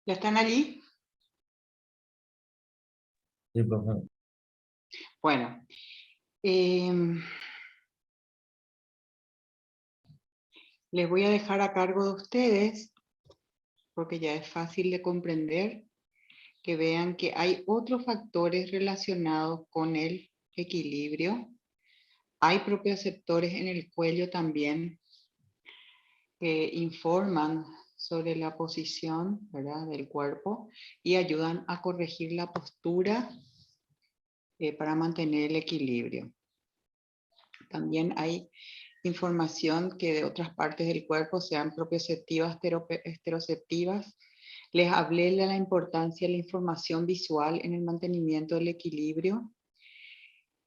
¿Ya están allí? Sí, profe. Bueno, les voy a dejar a cargo de ustedes, porque ya es fácil de comprender, que vean que hay otros factores relacionados con el equilibrio. Hay propioceptores en el cuello también que informan sobre la posición, ¿verdad?, del cuerpo y ayudan a corregir la postura para mantener el equilibrio. También hay información que de otras partes del cuerpo, sean propioceptivas, esteroceptivas. Les hablé de la importancia de la información visual en el mantenimiento del equilibrio.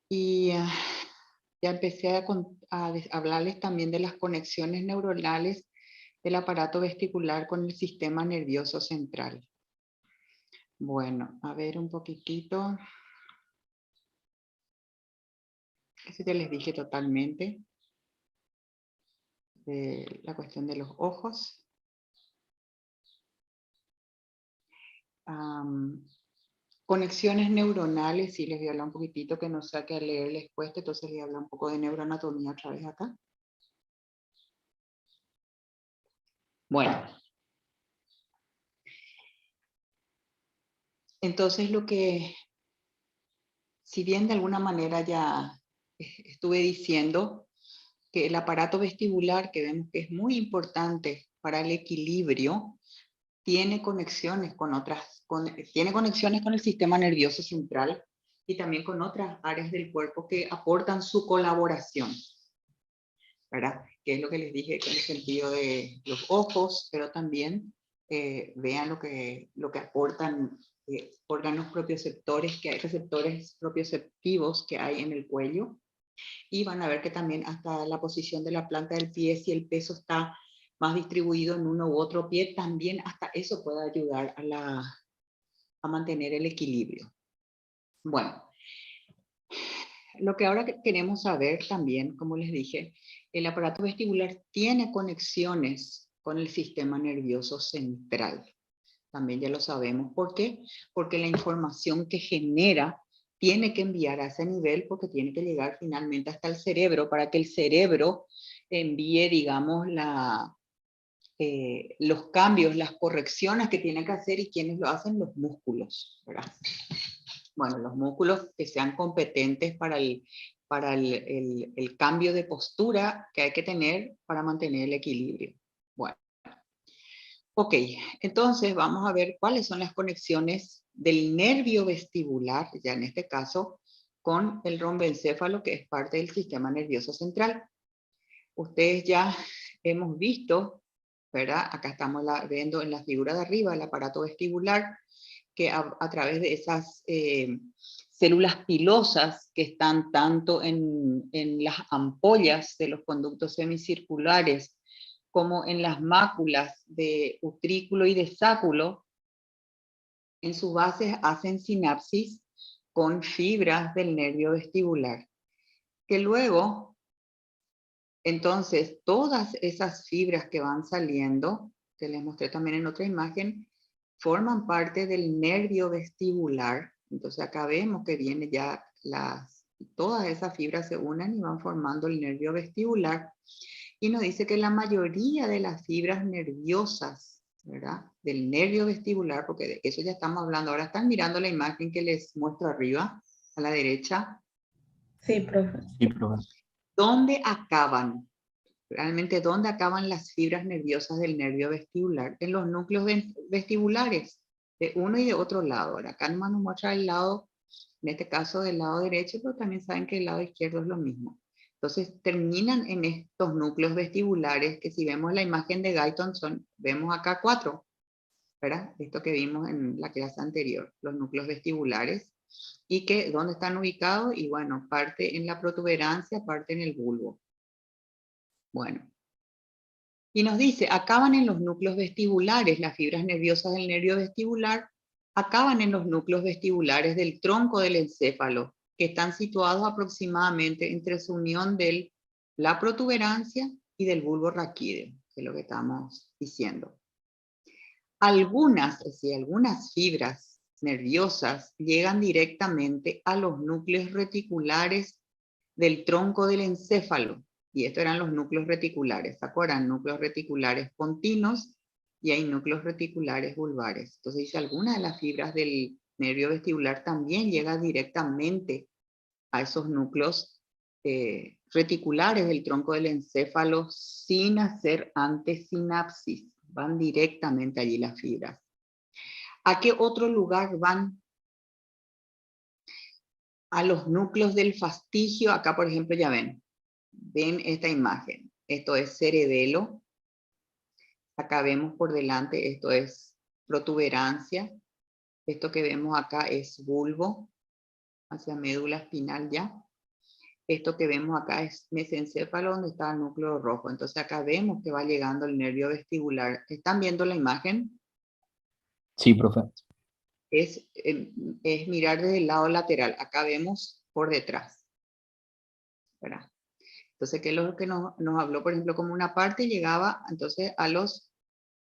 Y ya empecé a hablarles también de las conexiones neuronales del aparato vestibular con el sistema nervioso central. Bueno, a ver un poquitito. Eso ya les dije totalmente. La cuestión de los ojos. Conexiones neuronales, sí les voy a hablar un poquitito, que no sé qué leer les cueste, entonces les voy a hablar un poco de neuroanatomía otra vez acá. Bueno. Entonces lo que, si bien de alguna manera ya estuve diciendo, que el aparato vestibular, que vemos que es muy importante para el equilibrio, tiene conexiones con tiene conexiones con el sistema nervioso central y también con otras áreas del cuerpo que aportan su colaboración, ¿verdad? Que es lo que les dije con el sentido de los ojos, pero también vean lo que aportan órganos propioceptores, que hay receptores propioceptivos que hay en el cuello, y van a ver que también hasta la posición de la planta del pie, si el peso está más distribuido en uno u otro pie, también hasta eso puede ayudar a mantener el equilibrio. Bueno, lo que ahora queremos saber también, como les dije, el aparato vestibular tiene conexiones con el sistema nervioso central. También ya lo sabemos. ¿Por qué? Porque la información que genera tiene que enviar a ese nivel, porque tiene que llegar finalmente hasta el cerebro, para que el cerebro envíe, digamos, los cambios, las correcciones que tiene que hacer. ¿Y quiénes lo hacen? Los músculos, ¿verdad? Bueno, los músculos que sean competentes para el cambio de postura que hay que tener para mantener el equilibrio. Bueno. Ok, entonces vamos a ver cuáles son las conexiones del nervio vestibular, ya en este caso, con el romboencéfalo, que es parte del sistema nervioso central. Ustedes ya hemos visto, ¿verdad? Acá estamos viendo en la figura de arriba el aparato vestibular, que a través de esas células pilosas que están tanto en las ampollas de los conductos semicirculares, como en las máculas de utrículo y de sáculo, en sus bases hacen sinapsis con fibras del nervio vestibular, que luego, entonces, todas esas fibras que van saliendo, que les mostré también en otra imagen, forman parte del nervio vestibular. Entonces acá vemos que viene ya todas esas fibras se unen y van formando el nervio vestibular. Y nos dice que la mayoría de las fibras nerviosas, ¿verdad?, del nervio vestibular, porque de eso ya estamos hablando. Ahora están mirando la imagen que les muestro arriba, a la derecha. Sí, profe. Sí, profe. ¿Dónde acaban? Realmente, ¿dónde acaban las fibras nerviosas del nervio vestibular? En los núcleos vestibulares, de uno y de otro lado. Ahora, acá nos muestra el lado, en este caso del lado derecho, pero también saben que el lado izquierdo es lo mismo. Entonces terminan en estos núcleos vestibulares, que si vemos la imagen de Guyton, vemos acá 4, ¿verdad? Esto que vimos en la clase anterior, los núcleos vestibulares. ¿Y que dónde están ubicados? Y bueno, parte en la protuberancia, parte en el bulbo. Bueno. Y nos dice, acaban en los núcleos vestibulares, las fibras nerviosas del nervio vestibular, acaban en los núcleos vestibulares del tronco del encéfalo, que están situados aproximadamente entre su unión de la protuberancia y del bulbo raquídeo, que es lo que estamos diciendo. Algunas, es decir, algunas fibras nerviosas llegan directamente a los núcleos reticulares del tronco del encéfalo. Y estos eran los núcleos reticulares. ¿Se acuerdan? Núcleos reticulares continuos y hay núcleos reticulares vulvares. Entonces dice, algunas de las fibras del nervio vestibular también llegan directamente a esos núcleos reticulares del tronco del encéfalo sin hacer antesinapsis. Van directamente allí las fibras. ¿A qué otro lugar van? A los núcleos del fastigio. Acá, por ejemplo, ya ven esta imagen. Esto es cerebelo. Acá vemos por delante, esto es protuberancia. Esto que vemos acá es bulbo, hacia médula espinal ya. Esto que vemos acá es mesencéfalo, donde está el núcleo rojo. Entonces acá vemos que va llegando el nervio vestibular. ¿Están viendo la imagen? Sí, profe. Es mirar desde el lado lateral. Acá vemos por detrás, ¿verdad? Entonces, ¿qué es lo que nos habló? Por ejemplo, como una parte llegaba entonces a los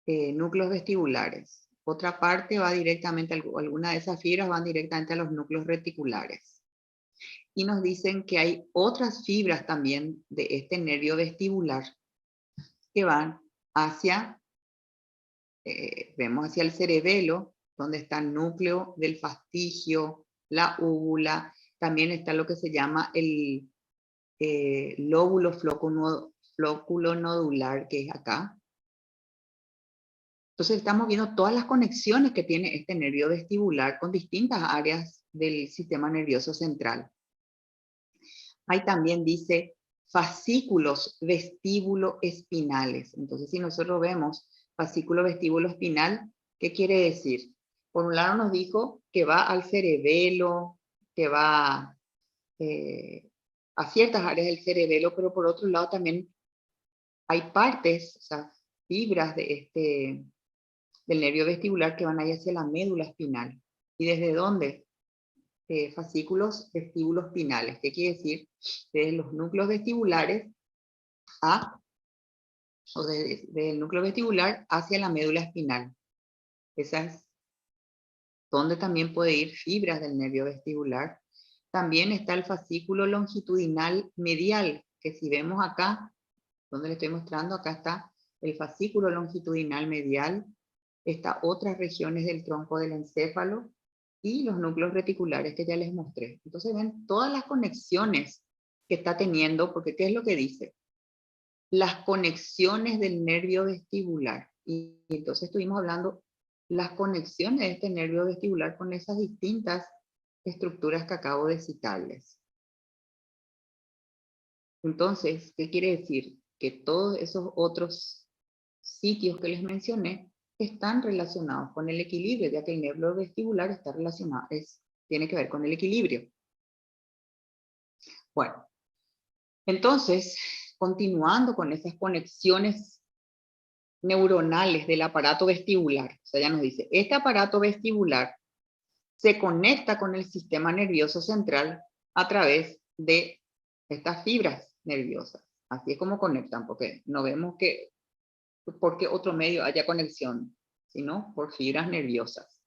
núcleos vestibulares. Otra parte va directamente, alguna de esas fibras van directamente a los núcleos reticulares. Y nos dicen que hay otras fibras también de este nervio vestibular que van hacia, vemos hacia el cerebelo, donde está el núcleo del fastigio, la úvula, también está lo que se llama el lóbulo flóculo nodular, que es acá. Entonces estamos viendo todas las conexiones que tiene este nervio vestibular con distintas áreas del sistema nervioso central. Ahí también dice fascículos vestíbulo-espinales. Entonces, si nosotros vemos fascículo vestíbulo-espinal, ¿qué quiere decir? Por un lado nos dijo que va al cerebelo, que va a ciertas áreas del cerebelo, pero por otro lado también hay partes, o sea, fibras de del nervio vestibular que van ahí hacia la médula espinal. ¿Y desde dónde? Fascículos vestíbulos espinales. ¿Qué quiere decir? Desde los núcleos vestibulares o desde el núcleo vestibular hacia la médula espinal. Esa es donde también puede ir fibras del nervio vestibular. También está el fascículo longitudinal medial, que si vemos acá, donde le estoy mostrando, acá está el fascículo longitudinal medial, está otras regiones del tronco del encéfalo y los núcleos reticulares que ya les mostré. Entonces ven todas las conexiones que está teniendo, porque ¿qué es lo que dice? Las conexiones del nervio vestibular. Y entonces estuvimos hablando las conexiones de este nervio vestibular con esas distintas estructuras que acabo de citarles. Entonces, ¿qué quiere decir? Que todos esos otros sitios que les mencioné están relacionados con el equilibrio, ya que el nervio vestibular está relacionado, tiene que ver con el equilibrio. Bueno, entonces, continuando con esas conexiones neuronales del aparato vestibular, o sea, ya nos dice, este aparato vestibular se conecta con el sistema nervioso central a través de estas fibras nerviosas. Así es como conectan, porque no vemos que porque otro medio haya conexión, sino por fibras nerviosas.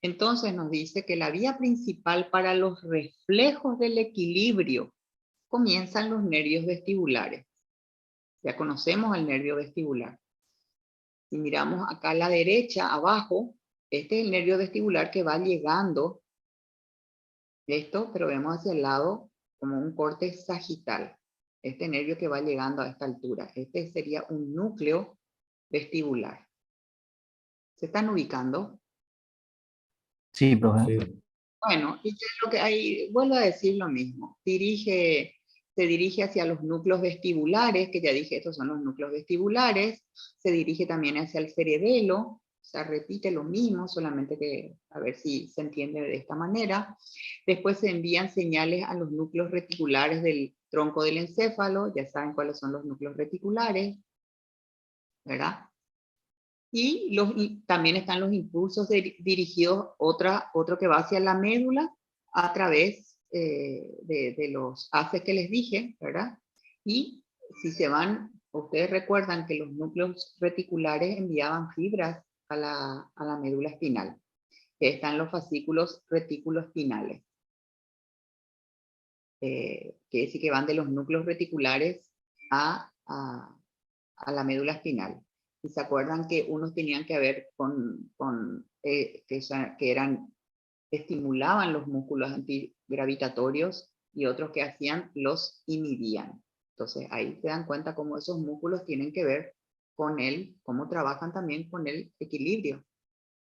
Entonces nos dice que la vía principal para los reflejos del equilibrio comienzan los nervios vestibulares. Ya conocemos el nervio vestibular. Si miramos acá a la derecha, abajo, este es el nervio vestibular que va llegando, esto, pero vemos hacia el lado como un corte sagital. Este nervio que va llegando a esta altura. Este sería un núcleo vestibular. ¿Se están ubicando? Sí, profe. Sí. Bueno, y ya lo que hay, vuelvo a decir lo mismo. Se dirige hacia los núcleos vestibulares, que ya dije, estos son los núcleos vestibulares. Se dirige también hacia el cerebelo, o sea, repite lo mismo, solamente que a ver si se entiende de esta manera. Después se envían señales a los núcleos reticulares del tronco del encéfalo, ya saben cuáles son los núcleos reticulares, ¿verdad? Y también están los impulsos dirigidos, otro que va hacia la médula a través de los haces que les dije, ¿verdad? Y si se van, ustedes recuerdan que los núcleos reticulares enviaban fibras a la médula espinal, que están los fascículos reticuloespinales, que decir que van de los núcleos reticulares a la médula espinal. Y se acuerdan que unos tenían que ver que eran, estimulaban los músculos antigravitatorios y otros que hacían los inhibían. Entonces ahí se dan cuenta cómo esos músculos tienen que ver con cómo trabajan también con el equilibrio,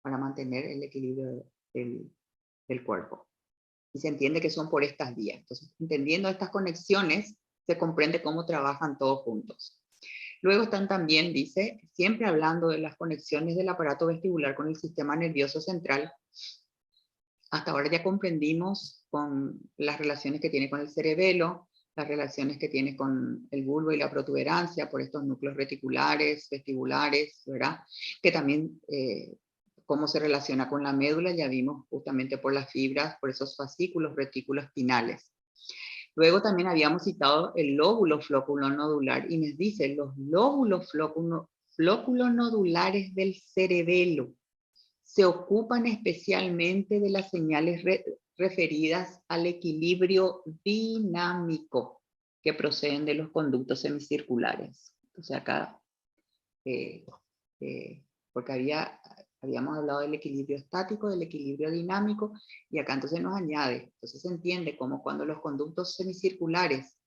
para mantener el equilibrio del cuerpo. Y se entiende que son por estas vías. Entonces, entendiendo estas conexiones, se comprende cómo trabajan todos juntos. Luego están también, dice, siempre hablando de las conexiones del aparato vestibular con el sistema nervioso central. Hasta ahora ya comprendimos con las relaciones que tiene con el cerebelo, las relaciones que tiene con el bulbo y la protuberancia por estos núcleos reticulares, vestibulares, ¿verdad? Que también cómo se relaciona con la médula, ya vimos justamente por las fibras, por esos fascículos reticuloespinales. Luego también habíamos citado el lóbulo flóculo nodular y nos dice los lóbulos flóculo nodulares del cerebelo se ocupan especialmente de las señales referidas al equilibrio dinámico que proceden de los conductos semicirculares. Entonces acá, porque habíamos hablado del equilibrio estático, del equilibrio dinámico, y acá entonces nos añade, entonces se entiende como cuando los conductos semicirculares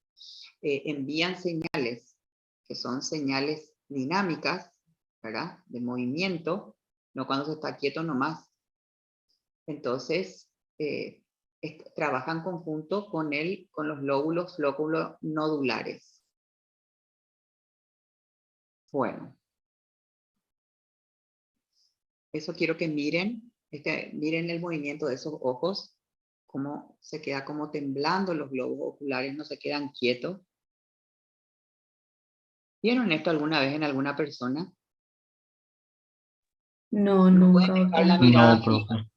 envían señales, que son señales dinámicas, ¿verdad? De movimiento, no cuando se está quieto nomás. Entonces, trabaja en conjunto con los lóbulos flóculo nodulares. Bueno. Eso quiero que miren, miren el movimiento de esos ojos, cómo se queda como temblando los globos oculares, no se quedan quietos. ¿Vieron esto alguna vez en alguna persona? No, No pueden nunca, dejar la doctor. mirada No, fija. profe.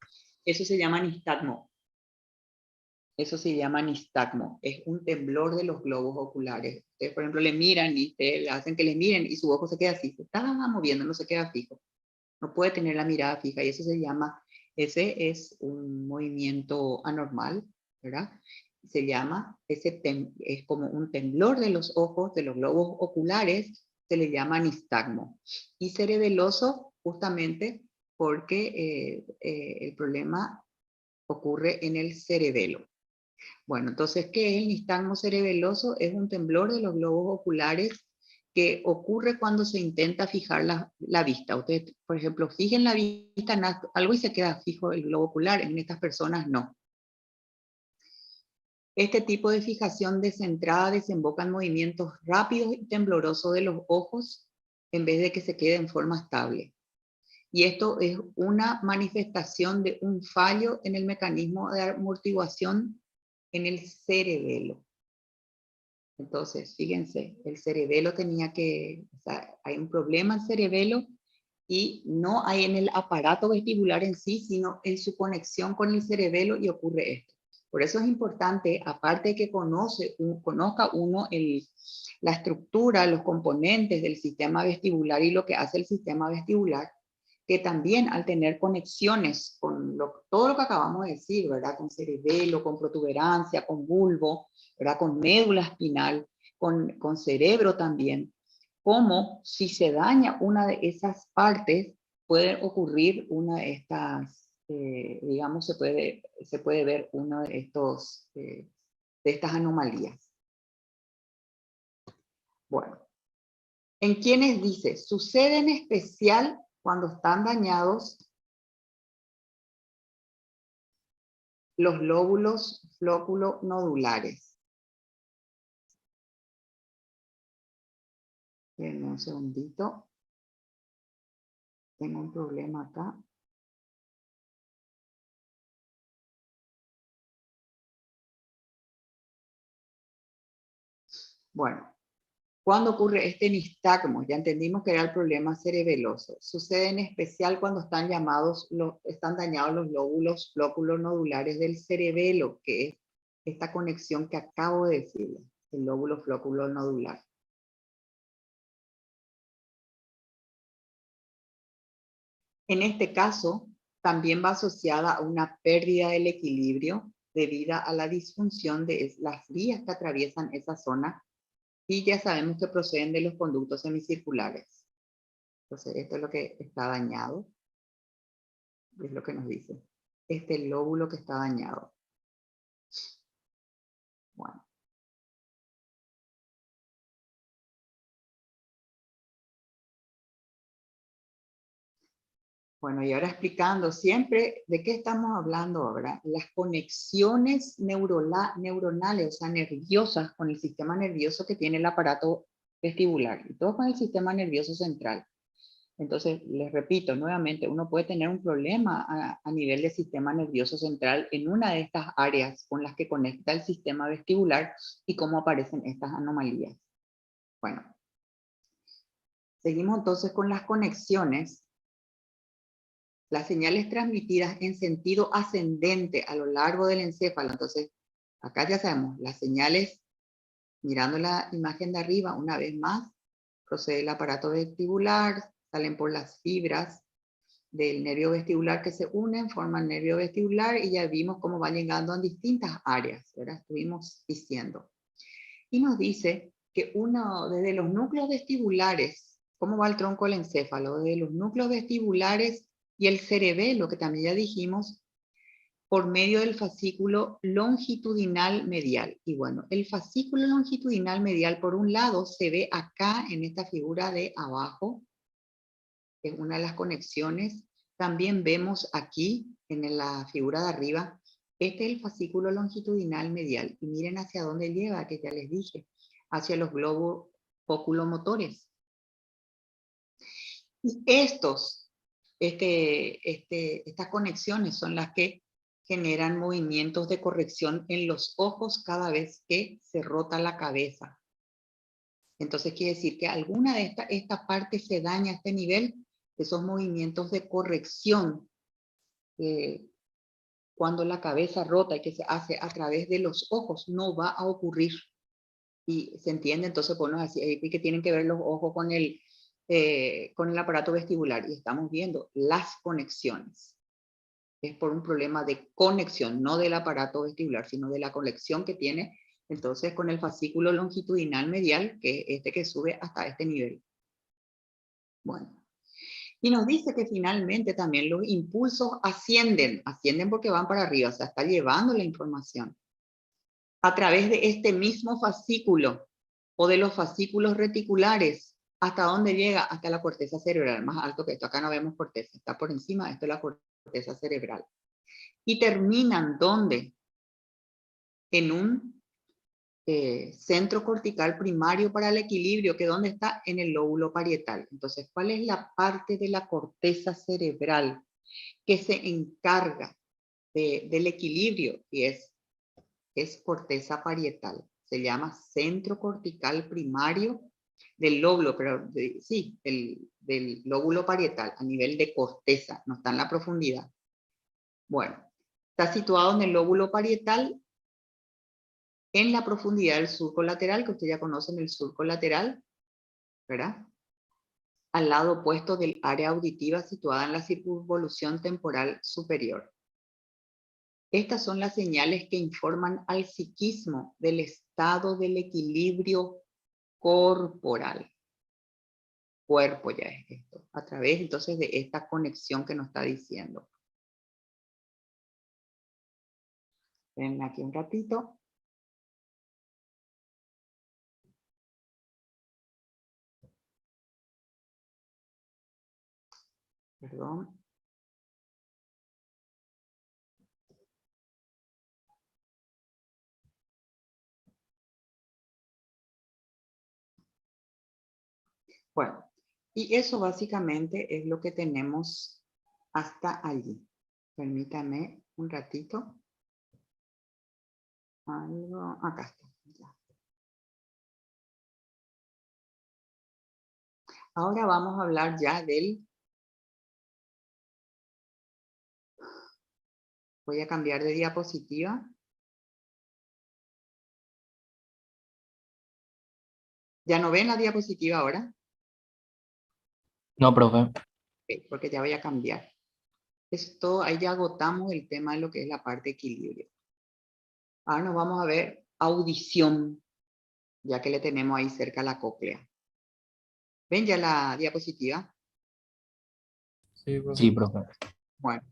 Eso se llama nistagmo. Eso se llama nistagmo. Es un temblor de los globos oculares. Ustedes, por ejemplo, le miran y le hacen que le miren y su ojo se queda así. Se está moviendo, no se queda fijo. No puede tener la mirada fija y eso se llama, ese es un movimiento anormal, ¿verdad? Se llama, es como un temblor de los ojos, de los globos oculares, se le llama nistagmo. Y cerebeloso justamente porque el problema ocurre en el cerebelo. Bueno, entonces, ¿qué es el nistagmo cerebeloso? Es un temblor de los globos oculares que ocurre cuando se intenta fijar la vista. Ustedes, por ejemplo, fijen la vista en algo y se queda fijo el globo ocular. En estas personas no. Este tipo de fijación descentrada desemboca en movimientos rápidos y temblorosos de los ojos en vez de que se quede en forma estable. Y esto es una manifestación de un fallo en el mecanismo de amortiguación en el cerebelo. Entonces, fíjense, el cerebelo o sea, hay un problema en el cerebelo y no hay en el aparato vestibular en sí, sino en su conexión con el cerebelo y ocurre esto. Por eso es importante, aparte de que conozca uno la estructura, los componentes del sistema vestibular y lo que hace el sistema vestibular, que también al tener conexiones con todo lo que acabamos de decir, ¿verdad? Con cerebelo, con protuberancia, con bulbo, ¿verdad? Con médula espinal, con cerebro también, como si se daña una de esas partes, puede ocurrir una de estas, digamos, se puede ver una de estas anomalías. Bueno, ¿en quiénes dice? Sucede en especial cuando están dañados los lóbulos flóculo nodulares. Denme un segundito. Tengo un problema acá. Bueno, ¿cuándo ocurre este nistagmo? Ya entendimos que era el problema cerebeloso. Sucede en especial cuando están dañados los lóbulos flóculo nodulares del cerebelo, que es esta conexión que acabo de decirles, el lóbulo flóculo nodular. En este caso, también va asociada a una pérdida del equilibrio debido a la disfunción de las vías que atraviesan esa zona y ya sabemos que proceden de los conductos semicirculares. Entonces, esto es lo que está dañado, es lo que nos dice. Este lóbulo que está dañado. Bueno. Bueno, y ahora explicando siempre de qué estamos hablando ahora. Las conexiones neuronales, o sea, nerviosas con el sistema nervioso que tiene el aparato vestibular, y todo con el sistema nervioso central. Entonces, les repito nuevamente, uno puede tener un problema a nivel del sistema nervioso central en una de estas áreas con las que conecta el sistema vestibular y cómo aparecen estas anomalías. Bueno, seguimos entonces con las conexiones. Las señales transmitidas en sentido ascendente a lo largo del encéfalo. Entonces, acá ya sabemos, las señales, mirando la imagen de arriba, una vez más, procede el aparato vestibular, salen por las fibras del nervio vestibular que se unen, forman nervio vestibular y ya vimos cómo va llegando a distintas áreas, ¿verdad? Estuvimos diciendo. Y nos dice que desde los núcleos vestibulares, ¿cómo va el tronco del encéfalo? Desde los núcleos vestibulares y el cerebelo, que también ya dijimos, por medio del fascículo longitudinal medial. Y bueno, el fascículo longitudinal medial, por un lado, se ve acá en esta figura de abajo, que es una de las conexiones. También vemos aquí, en la figura de arriba, este es el fascículo longitudinal medial. Y miren hacia dónde lleva, que ya les dije, hacia los globos oculomotores. Y estas conexiones son las que generan movimientos de corrección en los ojos cada vez que se rota la cabeza. Entonces quiere decir que alguna de esta parte se daña a este nivel, esos movimientos de corrección, cuando la cabeza rota y que se hace a través de los ojos, no va a ocurrir. Y se entiende, entonces, bueno, así que tienen que ver los ojos con el aparato vestibular y estamos viendo las conexiones. Es por un problema de conexión, no del aparato vestibular, sino de la conexión que tiene entonces con el fascículo longitudinal medial, que es este que sube hasta este nivel. Bueno, y nos dice que finalmente también los impulsos ascienden porque van para arriba, o sea, está llevando la información a través de este mismo fascículo o de los fascículos reticulares. ¿Hasta dónde llega? Hasta la corteza cerebral, más alto que esto. Acá no vemos corteza, está por encima, esto es la corteza cerebral. Y terminan, ¿dónde? En un centro cortical primario para el equilibrio, que ¿dónde está? En el lóbulo parietal. Entonces, ¿cuál es la parte de la corteza cerebral que se encarga del equilibrio? Y es corteza parietal. Se llama centro cortical primario del lóbulo, pero sí, del lóbulo parietal a nivel de corteza, no está en la profundidad. Bueno, está situado en el lóbulo parietal en la profundidad del surco lateral, que ustedes ya conocen el surco lateral, ¿verdad? Al lado opuesto del área auditiva situada en la circunvolución temporal superior. Estas son las señales que informan al psiquismo del estado del equilibrio corporal. Cuerpo ya es esto, a través entonces de esta conexión que nos está diciendo. Ven aquí un ratito. Perdón. Bueno, y eso básicamente es lo que tenemos hasta allí. Permítame un ratito. Algo, acá está. Ya. Ahora vamos a hablar ya del... Voy a cambiar de diapositiva. ¿Ya no ven la diapositiva ahora? No, profe. Ok, porque ya voy a cambiar. Esto, ahí ya agotamos el tema de lo que es la parte de equilibrio. Ahora nos vamos a ver audición, ya que le tenemos ahí cerca la cóclea. ¿Ven ya la diapositiva? Sí, profe. Sí, profe. Bueno.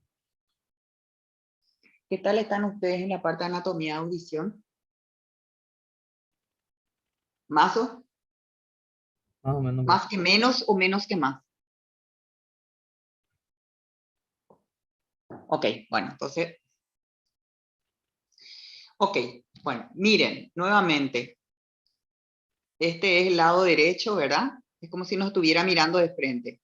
¿Qué tal están ustedes en la parte de anatomía de audición? ¿Más o? Más o menos. ¿Más que menos o menos que más? Ok, bueno, entonces. Ok, bueno, miren, nuevamente. Este es el lado derecho, ¿verdad? Es como si nos estuviera mirando de frente.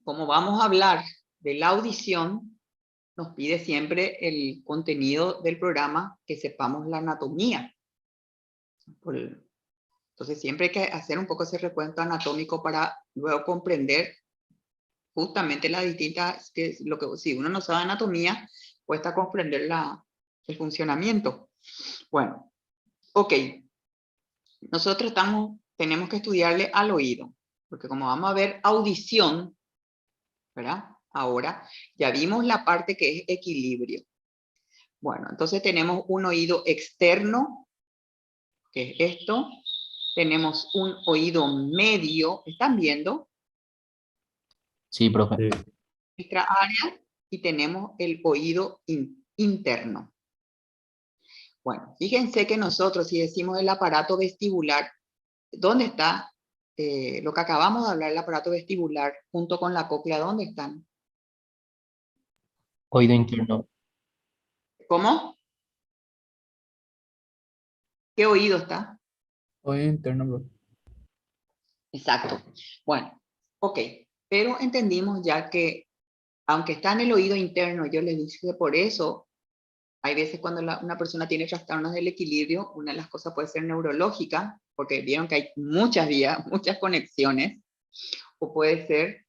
Como vamos a hablar de la audición, nos pide siempre el contenido del programa que sepamos la anatomía. Entonces siempre hay que hacer un poco ese recuento anatómico para luego comprender justamente las distintas, si uno no sabe anatomía, cuesta comprender el funcionamiento. Bueno, ok. Nosotros tenemos que estudiarle al oído, porque como vamos a ver audición, ¿verdad? Ahora ya vimos la parte que es equilibrio. Bueno, entonces tenemos un oído externo, que es esto. Tenemos un oído medio, ¿están viendo? Sí, profe. Sí. Nuestra área, y tenemos el oído interno. Bueno, fíjense que nosotros, si decimos el aparato vestibular, ¿dónde está? Lo que acabamos de hablar, el aparato vestibular, junto con la cóclea, ¿dónde están? Oído interno. ¿Cómo? ¿Qué oído está? Oído interno, profe. Exacto. Bueno, ok. Pero entendimos ya que, aunque está en el oído interno, yo les dije que por eso, hay veces cuando una persona tiene trastornos del equilibrio, una de las cosas puede ser neurológica, porque vieron que hay muchas vías, muchas conexiones, o puede ser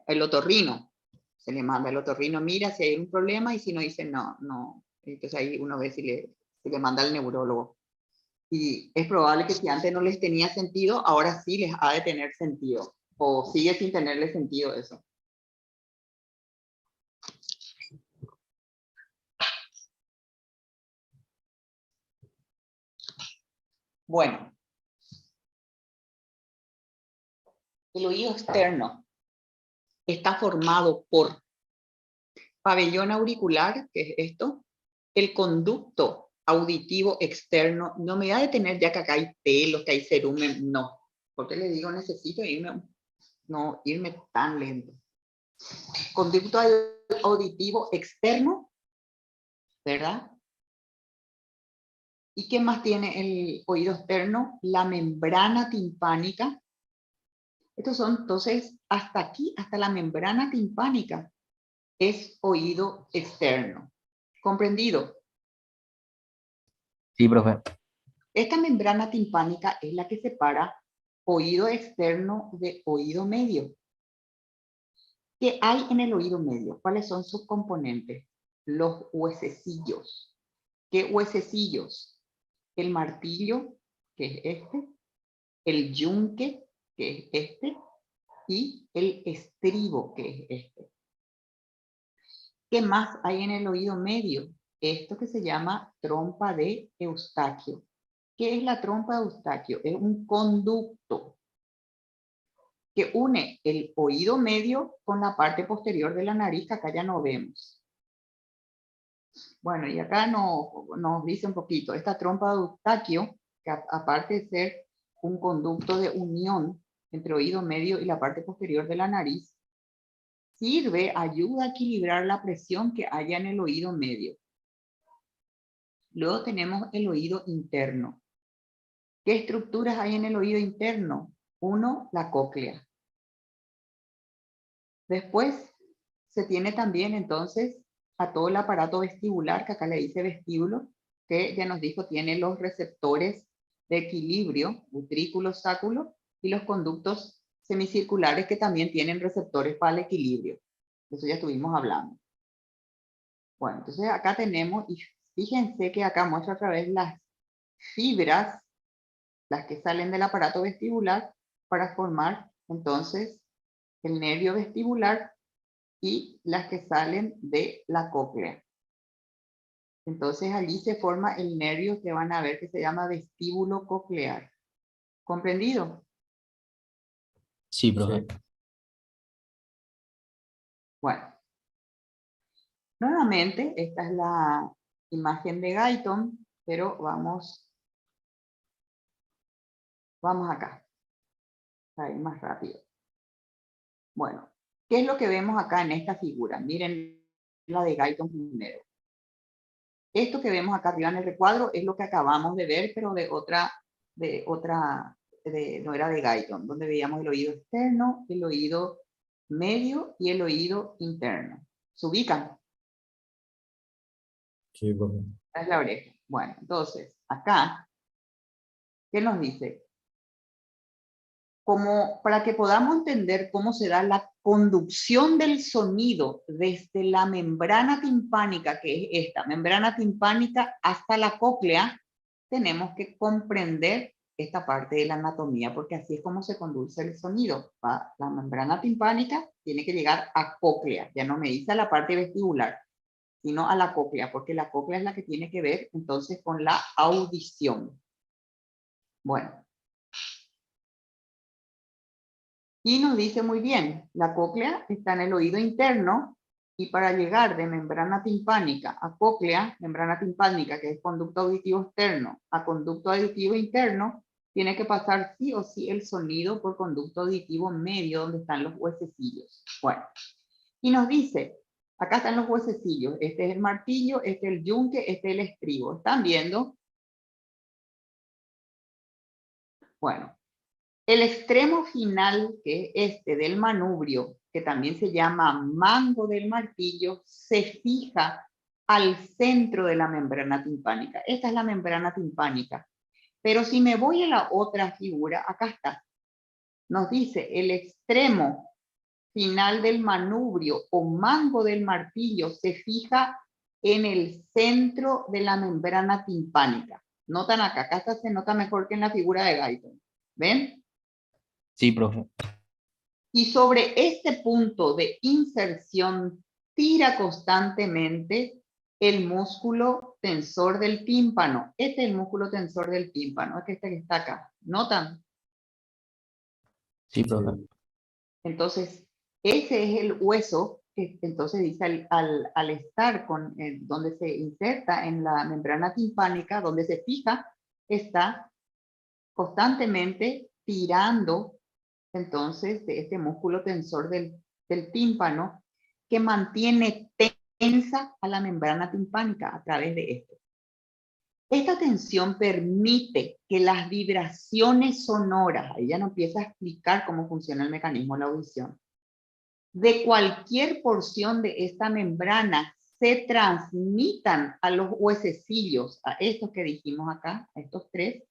el otorrino. Se le manda el otorrino, mira si hay un problema, y si no dice no, no. Entonces ahí uno ve si le manda al neurólogo. Y es probable que si antes no les tenía sentido, ahora sí les ha de tener sentido. O sigue sin tenerle sentido eso. Bueno. El oído externo está formado por pabellón auricular, que es esto, el conducto auditivo externo. No me da de tener ya que acá hay pelos, que hay cerumen, no. Porque le digo, necesito irme tan lento. Conducto auditivo externo, ¿verdad? ¿Y qué más tiene el oído externo? La membrana timpánica. Estos son, entonces, hasta aquí, hasta la membrana timpánica, es oído externo. ¿Comprendido? Sí, profe. Esta membrana timpánica es la que separa oído externo de oído medio. ¿Qué hay en el oído medio? ¿Cuáles son sus componentes? Los huesecillos. ¿Qué huesecillos? El martillo, que es este, el yunque, que es este, y el estribo, que es este. ¿Qué más hay en el oído medio? Esto que se llama trompa de Eustaquio. ¿Qué es la trompa de Eustaquio? Es un conducto que une el oído medio con la parte posterior de la nariz, que acá ya no vemos. Bueno, y acá nos dice un poquito, esta trompa de Eustaquio, que aparte de ser un conducto de unión entre oído medio y la parte posterior de la nariz, ayuda a equilibrar la presión que haya en el oído medio. Luego tenemos el oído interno. ¿Qué estructuras hay en el oído interno? Uno, la cóclea. Después se tiene también entonces a todo el aparato vestibular, que acá le dice vestíbulo, que ya nos dijo tiene los receptores de equilibrio, utrículo, sáculo, y los conductos semicirculares que también tienen receptores para el equilibrio. Eso ya estuvimos hablando. Bueno, entonces acá tenemos, y fíjense que acá muestra otra vez las fibras, las que salen del aparato vestibular, para formar entonces el nervio vestibular y las que salen de la cóclea. Entonces allí se forma el nervio que van a ver que se llama vestíbulo coclear. ¿Comprendido? Sí, profe. Bueno. Nuevamente, esta es la imagen de Guyton, pero vamos acá, para ir más rápido. Bueno, ¿qué es lo que vemos acá en esta figura? Miren la de Guyton primero. Esto que vemos acá arriba en el recuadro es lo que acabamos de ver, pero no era de Guyton, donde veíamos el oído externo, el oído medio y el oído interno. ¿Se ubican? Sí, profe. Esta es la oreja. Bueno, entonces, acá, ¿qué nos dice? Como para que podamos entender cómo se da la conducción del sonido desde la membrana timpánica, que es esta membrana timpánica, hasta la cóclea, tenemos que comprender esta parte de la anatomía, porque así es como se conduce el sonido. La membrana timpánica tiene que llegar a cóclea, ya no me dice a la parte vestibular, sino a la cóclea, porque la cóclea es la que tiene que ver entonces con la audición. Bueno. Y nos dice muy bien, la cóclea está en el oído interno y para llegar de membrana timpánica a cóclea, membrana timpánica que es conducto auditivo externo, a conducto auditivo interno, tiene que pasar sí o sí el sonido por conducto auditivo medio donde están los huesecillos. Bueno, y nos dice, acá están los huesecillos, este es el martillo, este es el yunque, este es el estribo. ¿Están viendo? Bueno. El extremo final, que es este del manubrio, que también se llama mango del martillo, se fija al centro de la membrana timpánica. Esta es la membrana timpánica. Pero si me voy a la otra figura, acá está. Nos dice el extremo final del manubrio o mango del martillo se fija en el centro de la membrana timpánica. Notan acá se nota mejor que en la figura de Guyton. ¿Ven? Sí, profe. Y sobre este punto de inserción tira constantemente el músculo tensor del tímpano. Este es el músculo tensor del tímpano, este que está acá. ¿Notan? Sí, profe. Entonces, ese es el hueso que entonces dice al estar donde se inserta en la membrana timpánica, donde se fija, está constantemente tirando entonces de este músculo tensor del tímpano que mantiene tensa a la membrana timpánica a través de esto. Esta tensión permite que las vibraciones sonoras, ahí ya nos empieza a explicar cómo funciona el mecanismo de la audición, de cualquier porción de esta membrana se transmitan a los huesecillos, a estos que dijimos acá, a estos tres,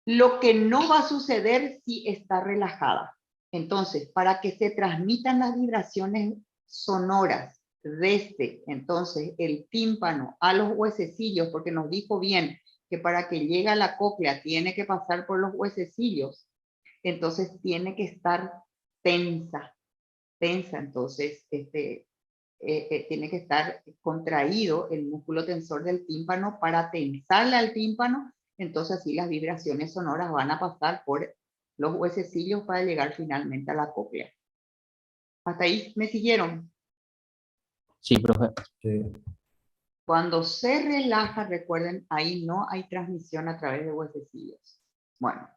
lo que no va a suceder si está relajada. Entonces, para que se transmitan las vibraciones sonoras desde entonces el tímpano a los huesecillos, porque nos dijo bien que para que llegue a la cóclea tiene que pasar por los huesecillos, entonces tiene que estar tensa, entonces tiene que estar contraído el músculo tensor del tímpano para tensarle al tímpano, entonces así las vibraciones sonoras van a pasar por los huesecillos para llegar finalmente a la cóclea. ¿Hasta ahí me siguieron? Sí, profe. Sí. Cuando se relaja, recuerden, ahí no hay transmisión a través de huesecillos. Bueno,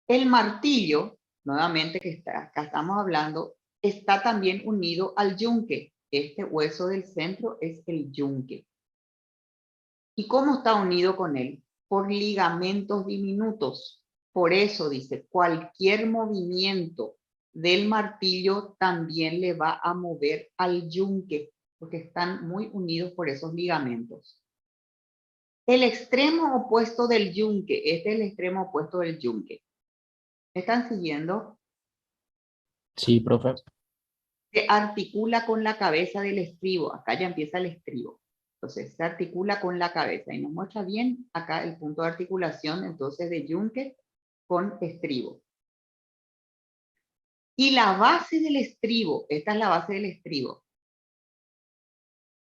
el martillo, nuevamente que acá estamos hablando, está también unido al yunque. Este hueso del centro es el yunque. ¿Y cómo está unido con él? Por ligamentos diminutos. Por eso dice, cualquier movimiento del martillo también le va a mover al yunque, porque están muy unidos por esos ligamentos. El extremo opuesto del yunque, este es el extremo opuesto del yunque. ¿Me están siguiendo? Sí, profe. Se articula con la cabeza del estribo. Acá ya empieza el estribo. Entonces se articula con la cabeza y nos muestra bien acá el punto de articulación entonces de yunque con estribo. Y la base del estribo, esta es la base del estribo,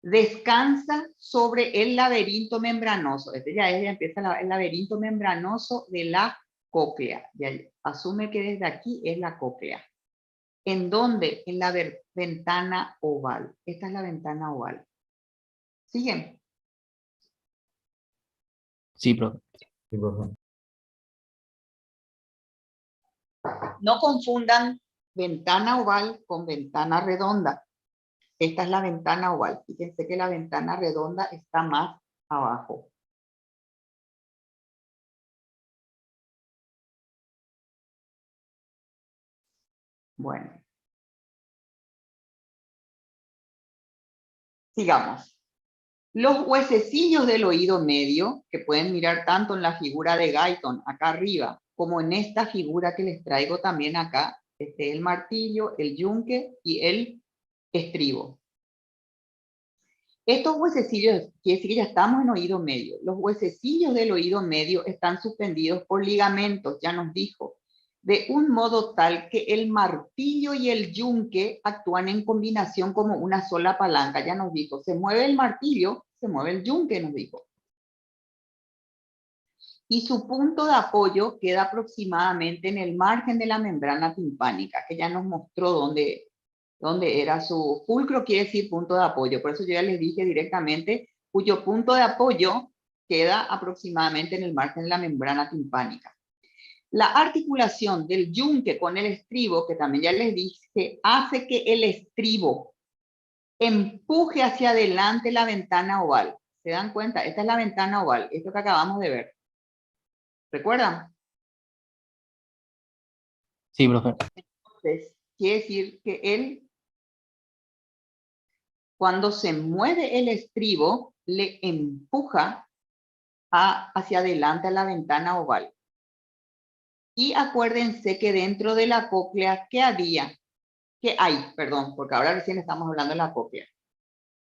descansa sobre el laberinto membranoso. Este ya empieza el laberinto membranoso de la cóclea. Ya asume que desde aquí es la cóclea. ¿En dónde? En la ventana oval. Esta es la ventana oval. ¿Siguen? Sí, profe. Sí, profe. No confundan ventana oval con ventana redonda. Esta es la ventana oval. Fíjense que la ventana redonda está más abajo. Bueno. Sigamos. Los huesecillos del oído medio, que pueden mirar tanto en la figura de Guyton, acá arriba, como en esta figura que les traigo también acá, el martillo, el yunque y el estribo. Estos huesecillos, quiere decir que ya estamos en oído medio. Los huesecillos del oído medio están suspendidos por ligamentos, ya nos dijo, de un modo tal que el martillo y el yunque actúan en combinación como una sola palanca, ya nos dijo. Se mueve el martillo, se mueve el yunque, nos dijo. Y su punto de apoyo queda aproximadamente en el margen de la membrana timpánica, que ya nos mostró dónde era su fulcro, quiere decir punto de apoyo. Por eso yo ya les dije directamente, cuyo punto de apoyo queda aproximadamente en el margen de la membrana timpánica. La articulación del yunque con el estribo, que también ya les dije, hace que el estribo empuje hacia adelante la ventana oval. ¿Se dan cuenta? Esta es la ventana oval, esto que acabamos de ver. ¿Recuerdan? Sí, profe. Entonces, quiere decir que cuando se mueve el estribo, le empuja hacia adelante a la ventana oval. Y acuérdense que dentro de la cóclea, ¿qué hay? Perdón, porque ahora recién estamos hablando de la cóclea.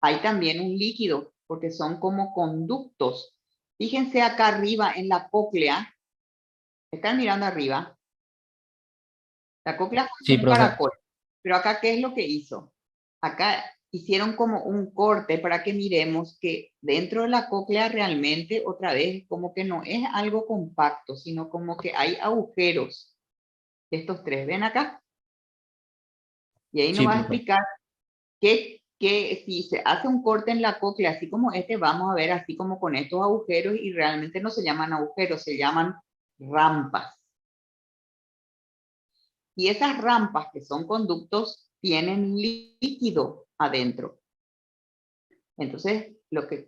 Hay también un líquido, porque son como conductos. Fíjense acá arriba en la cóclea. ¿Están mirando arriba? La cóclea fue Sí, un profe. caracol. Pero acá, ¿qué es lo que hizo? Acá hicieron como un corte para que miremos que dentro de la cóclea realmente, otra vez, como que no es algo compacto, sino como que hay agujeros. Estos tres, ¿ven acá? Y ahí nos Sí, va a profe. explicar que si se hace un corte en la cóclea, así como vamos a ver así como con estos agujeros, y realmente no se llaman agujeros, se llaman rampas. Y esas rampas, que son conductos, tienen líquido adentro. Entonces,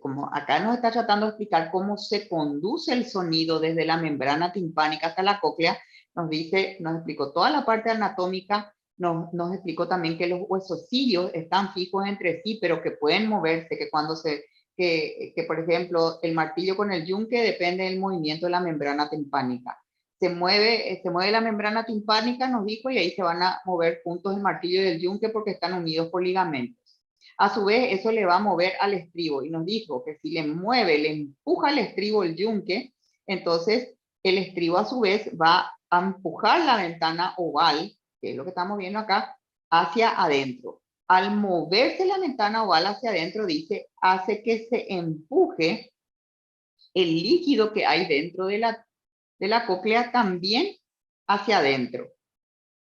como acá nos está tratando de explicar cómo se conduce el sonido desde la membrana timpánica hasta la cóclea, nos explicó toda la parte anatómica, nos explicó también que los huesocilios están fijos entre sí, pero que pueden moverse, que por ejemplo, el martillo con el yunque depende del movimiento de la membrana timpánica. Se mueve la membrana timpánica, nos dijo, y ahí se van a mover puntos del martillo y del yunque porque están unidos por ligamentos. A su vez, eso le va a mover al estribo, y nos dijo que si le empuja al estribo el yunque, entonces el estribo a su vez va a empujar la ventana oval, que es lo que estamos viendo acá, hacia adentro. Al moverse la ventana oval hacia adentro, dice, hace que se empuje el líquido que hay dentro de la cóclea también hacia adentro.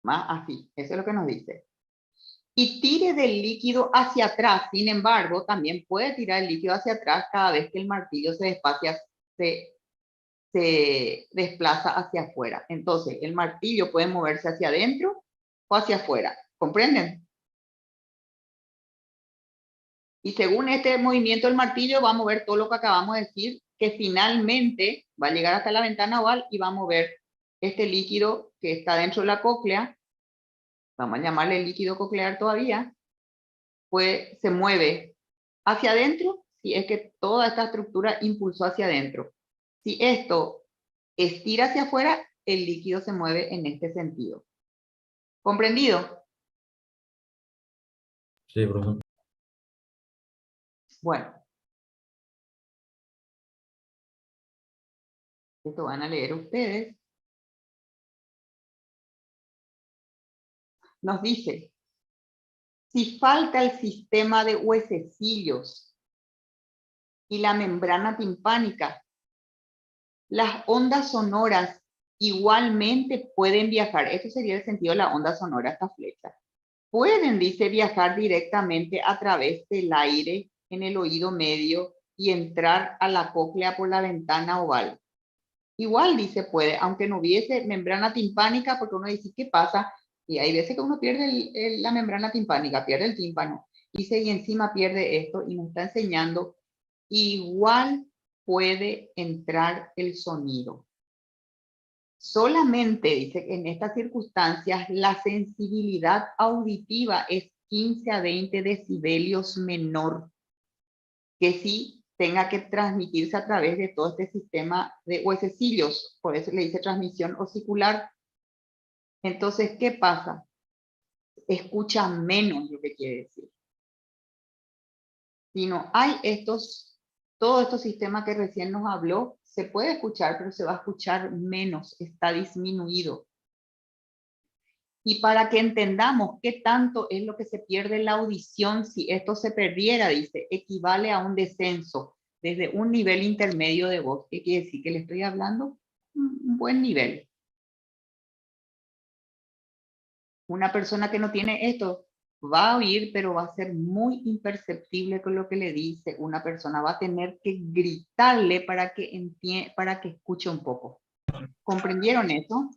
Más así, eso es lo que nos dice. Y tire del líquido hacia atrás. Sin embargo, también puede tirar el líquido hacia atrás cada vez que el martillo se desplaza hacia afuera. Entonces, el martillo puede moverse hacia adentro o hacia afuera. ¿Comprenden? Y según este movimiento del martillo, va a mover todo lo que acabamos de decir, que finalmente va a llegar hasta la ventana oval y va a mover este líquido que está dentro de la cóclea. Vamos a llamarle líquido coclear todavía. Pues se mueve hacia adentro si es que toda esta estructura impulsó hacia adentro. Si esto estira hacia afuera, el líquido se mueve en este sentido. ¿Comprendido? Sí, profe. Bueno. Esto van a leer ustedes. nos dice, si falta el sistema de huesecillos y la membrana timpánica, las ondas sonoras igualmente pueden viajar. Esto sería el sentido de la onda sonora, esta flecha. Pueden, dice, viajar directamente a través del aire en el oído medio y entrar a la cóclea por la ventana oval. Igual, dice, puede, aunque no hubiese membrana timpánica, porque uno dice, ¿qué pasa? Y hay veces que uno pierde la membrana timpánica, pierde el tímpano, dice, y encima pierde esto, y nos está enseñando, igual puede entrar el sonido. Solamente, dice, que en estas circunstancias la sensibilidad auditiva es 15 a 20 decibelios menor que si tenga que transmitirse a través de todo este sistema de huesecillos. Por eso le dice transmisión osicular. Entonces, ¿qué pasa? Escucha menos, lo que quiere decir. Si no hay todos estos sistemas que recién nos habló, se puede escuchar, pero se va a escuchar menos, está disminuido. Y para que entendamos qué tanto es lo que se pierde en la audición, si esto se perdiera, dice, equivale a un descenso desde un nivel intermedio de voz. ¿Qué quiere decir? Que le estoy hablando un buen nivel. Una persona que no tiene esto va a oír, pero va a ser muy imperceptible con lo que le dice. Una persona va a tener que gritarle para que escuche un poco. ¿Comprendieron eso?